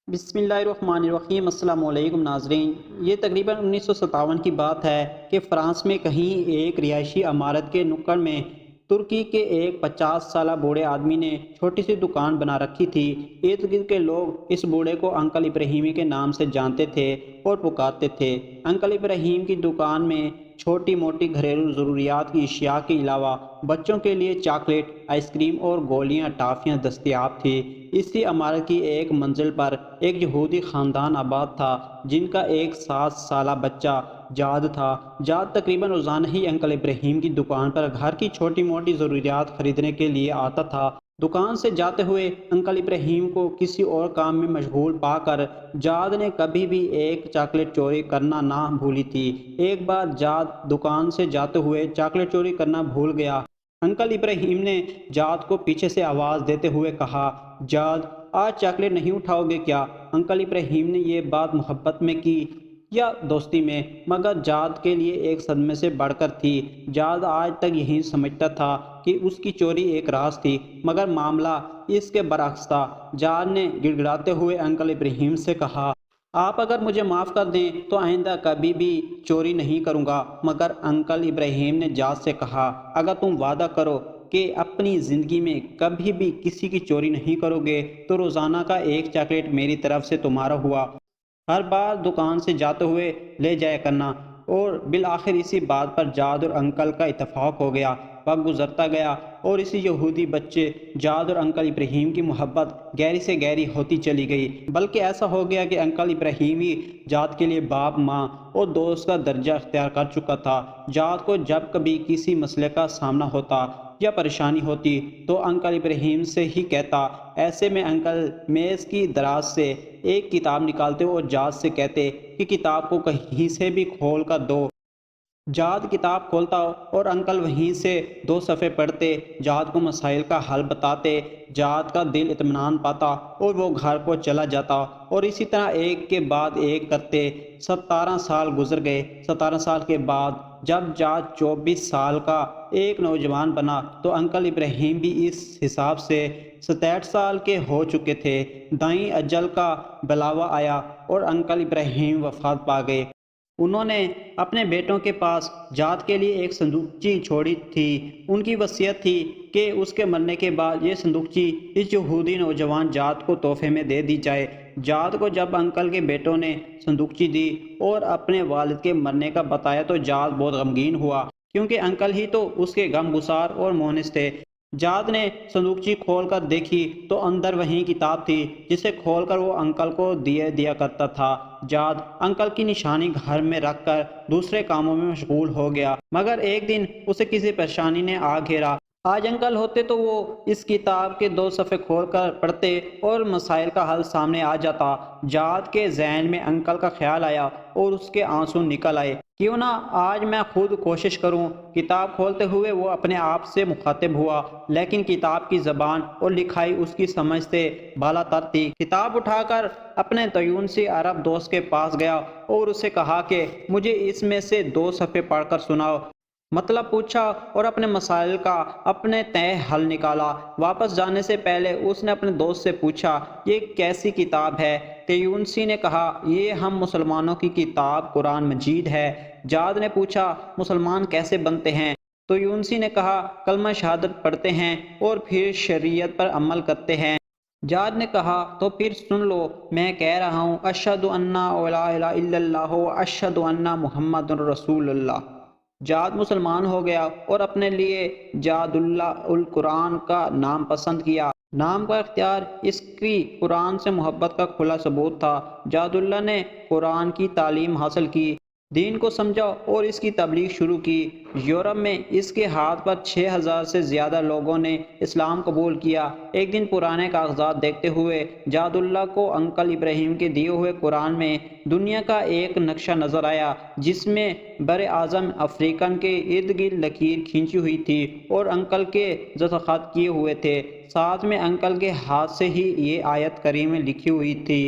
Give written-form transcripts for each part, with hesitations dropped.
بسم اللہ الرحمن الرحیم۔ السلام علیکم ناظرین، یہ تقریباً 1957 کی بات ہے کہ فرانس میں کہیں ایک رہائشی عمارت کے نکڑ میں ترکی کے ایک 50 سالہ بوڑھے آدمی نے چھوٹی سی دکان بنا رکھی تھی۔ ارد گرد کے لوگ اس بوڑھے کو انکل ابراہیمی کے نام سے جانتے تھے اور پکارتے تھے۔ انکل ابراہیم کی دکان میں چھوٹی موٹی گھریلو ضروریات کی اشیاء کے علاوہ بچوں کے لیے چاکلیٹ، آئس کریم اور گولیاں ٹافیاں دستیاب تھی۔ اسی عمارت کی ایک منزل پر ایک یہودی خاندان آباد تھا جن کا ایک 7 سالہ بچہ جاد تھا۔ جاد تقریباً روزانہ ہی انکل ابراہیم کی دکان پر گھر کی چھوٹی موٹی ضروریات خریدنے کے لیے آتا تھا۔ دکان سے جاتے ہوئے انکل ابراہیم کو کسی اور کام میں مشغول پا کر جاد نے کبھی بھی ایک چاکلیٹ چوری کرنا نہ بھولی تھی۔ ایک بار جاد دکان سے جاتے ہوئے چاکلیٹ چوری کرنا بھول گیا۔ انکل ابراہیم نے جاد کو پیچھے سے آواز دیتے ہوئے کہا، جاد آج چاکلیٹ نہیں اٹھاؤ گے کیا؟ انکل ابراہیم نے یہ بات محبت میں کی یا دوستی میں، مگر جاد کے لیے ایک صدمے سے بڑھ کر تھی۔ جاد آج تک یہی سمجھتا تھا کہ اس کی چوری ایک راز تھی، مگر معاملہ اس کے برعکس تھا۔ جاد نے گڑ گڑاتے ہوئے انکل ابراہیم سے کہا، آپ اگر مجھے معاف کر دیں تو آئندہ کبھی بھی چوری نہیں کروں گا۔ مگر انکل ابراہیم نے جاد سے کہا، اگر تم وعدہ کرو کہ اپنی زندگی میں کبھی بھی کسی کی چوری نہیں کرو گے تو روزانہ کا ایک چاکلیٹ میری طرف سے تمہارا ہوا، ہر بار دکان سے جاتے ہوئے لے جایا کرنا۔ اور بالآخر اسی بات پر جاد اور انکل کا اتفاق ہو گیا۔ وقت گزرتا گیا اور اسی یہودی بچے جاد اور انکل ابراہیم کی محبت گہری سے گہری ہوتی چلی گئی، بلکہ ایسا ہو گیا کہ انکل ابراہیم ہی جاد کے لیے باپ، ماں اور دوست کا درجہ اختیار کر چکا تھا۔ جاد کو جب کبھی کسی مسئلے کا سامنا ہوتا یا پریشانی ہوتی تو انکل ابراہیم سے ہی کہتا۔ ایسے میں انکل میز کی دراز سے ایک کتاب نکالتے اور جاد سے کہتے کہ کتاب کو کہیں سے بھی کھول کر دو۔ جاد کتاب کھولتا اور انکل وہیں سے 2 صفحے پڑھتے، جاد کو مسائل کا حل بتاتے۔ جاد کا دل اطمینان پاتا اور وہ گھر کو چلا جاتا، اور اسی طرح ایک کے بعد ایک کرتے 17 سال گزر گئے۔ 17 سال کے بعد جب جاد 24 سال کا ایک نوجوان بنا تو انکل ابراہیم بھی اس حساب سے 67 سال کے ہو چکے تھے۔ دائیں اجل کا بلاوا آیا اور انکل ابراہیم وفات پا گئے۔ انہوں نے اپنے بیٹوں کے پاس جاد کے لیے ایک صندوقچی چھوڑی تھی۔ ان کی وصیت تھی کہ اس کے مرنے کے بعد یہ صندوقچی اس یہودی نوجوان جاد کو تحفے میں دے دی جائے۔ جاد کو جب انکل کے بیٹوں نے صندوقچی دی اور اپنے والد کے مرنے کا بتایا تو جاد بہت غمگین ہوا، کیونکہ انکل ہی تو اس کے غم گسار اور مونس تھے۔ جاد نے صندوقچی کھول کر دیکھی تو اندر وہی کتاب تھی جسے کھول کر وہ انکل کو دیا کرتا تھا۔ جاد انکل کی نشانی گھر میں رکھ کر دوسرے کاموں میں مشغول ہو گیا، مگر ایک دن اسے کسی پریشانی نے آ گھیرا۔ آج انکل ہوتے تو وہ اس کتاب کے 2 صفحے کھول کر پڑھتے اور مسائل کا حل سامنے آ جاتا۔ جاد کے ذہن میں انکل کا خیال آیا اور اس کے آنسو نکل آئے۔ کیوں نہ آج میں خود کوشش کروں؟ کتاب کھولتے ہوئے وہ اپنے آپ سے مخاطب ہوا، لیکن کتاب کی زبان اور لکھائی اس کی سمجھ سے بالا تر تھی۔ کتاب اٹھا کر اپنے تیونسی عرب دوست کے پاس گیا اور اسے کہا کہ مجھے اس میں سے 2 صفحے پڑھ کر سناؤ۔ مطلب پوچھا اور اپنے مسائل کا اپنے تئیں حل نکالا۔ واپس جانے سے پہلے اس نے اپنے دوست سے پوچھا، یہ کیسی کتاب ہے؟ تیونسی نے کہا، یہ ہم مسلمانوں کی کتاب قرآن مجید ہے۔ جاد نے پوچھا، مسلمان کیسے بنتے ہیں؟ تیونسی نے کہا، کلمہ شہادت پڑھتے ہیں اور پھر شریعت پر عمل کرتے ہیں۔ جاد نے کہا، تو پھر سن لو، میں کہہ رہا ہوں، اشہد ان لا الہ الا اللہ و اشہد ان محمد رسول اللہ۔ جاد مسلمان ہو گیا اور اپنے لیے جاد اللہ القرآن کا نام پسند کیا۔ نام کا اختیار اس کی قرآن سے محبت کا کھلا ثبوت تھا۔ جاد اللہ نے قرآن کی تعلیم حاصل کی، دین کو سمجھا اور اس کی تبلیغ شروع کی۔ یورپ میں اس کے ہاتھ پر 6000 سے زیادہ لوگوں نے اسلام قبول کیا۔ ایک دن پرانے کاغذات دیکھتے ہوئے جاد اللہ کو انکل ابراہیم کے دیے ہوئے قرآن میں دنیا کا ایک نقشہ نظر آیا، جس میں بر اعظم افریقن کے ارد گرد لکیر کھینچی ہوئی تھی اور انکل کے دستخط کیے ہوئے تھے۔ ساتھ میں انکل کے ہاتھ سے ہی یہ آیت کریمہ لکھی ہوئی تھی،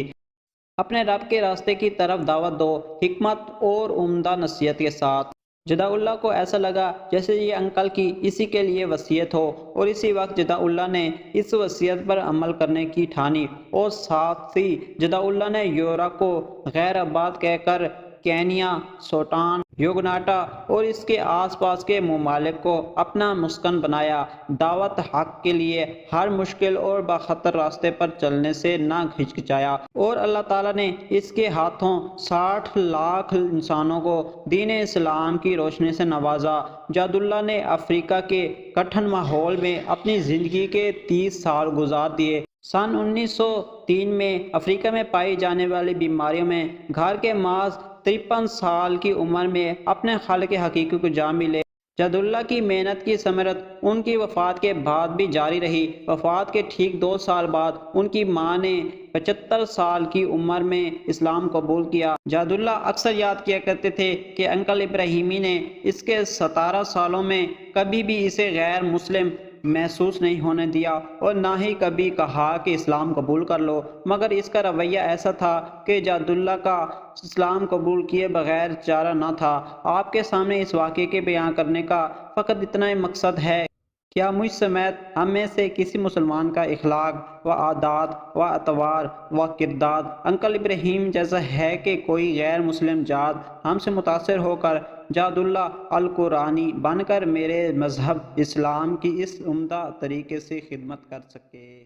اپنے رب کے راستے کی طرف دعوت دو، حکمت اور عمدہ نصیحت کے ساتھ۔ جدا اللہ کو ایسا لگا جیسے یہ انکل کی اسی کے لیے وصیت ہو، اور اسی وقت جدا اللہ نے اس وصیت پر عمل کرنے کی ٹھانی، اور ساتھ ہی جدا اللہ نے یورا کو غیر آباد کہہ کر کینیا، سوڈان، یوگنڈا اور اس کے آس پاس کے ممالک کو اپنا مسکن بنایا۔ دعوت حق کے لیے ہر مشکل اور باخطر راستے پر چلنے سے نہ ہچکچایا، اور اللہ تعالیٰ نے اس کے ہاتھوں 60 لاکھ انسانوں کو دین اسلام کی روشنی سے نوازا۔ جد اللہ نے افریقہ کے کٹھن ماحول میں اپنی زندگی کے 30 سال گزار دیے۔ سن 1903 میں افریقہ میں پائی جانے والی بیماریوں میں گھر کے محض 53 سال کی عمر میں اپنے خالق حقیقی کو جا ملے۔ جد اللہ کی محنت کی ثمرت ان کی وفات کے بعد بھی جاری رہی۔ وفات کے ٹھیک 2 سال بعد ان کی ماں نے 75 سال کی عمر میں اسلام قبول کیا۔ جد اللہ اکثر یاد کیا کرتے تھے کہ انکل ابراہیمی نے اس کے 17 سالوں میں کبھی بھی اسے غیر مسلم محسوس نہیں ہونے دیا، اور نہ ہی کبھی کہا کہ اسلام قبول کر لو، مگر اس کا رویہ ایسا تھا کہ جد اللہ کا اسلام قبول کیے بغیر چارہ نہ تھا۔ آپ کے سامنے اس واقعے کے بیان کرنے کا فقط اتنا ہی مقصد ہے۔ کیا مجھ سمیت ہم میں سے کسی مسلمان کا اخلاق و عادات و اطوار و کردار انکل ابراہیم جیسا ہے کہ کوئی غیر مسلم جات ہم سے متاثر ہو کر جد اللہ القرآنی بن کر میرے مذہب اسلام کی اس عمدہ طریقے سے خدمت کر سکے؟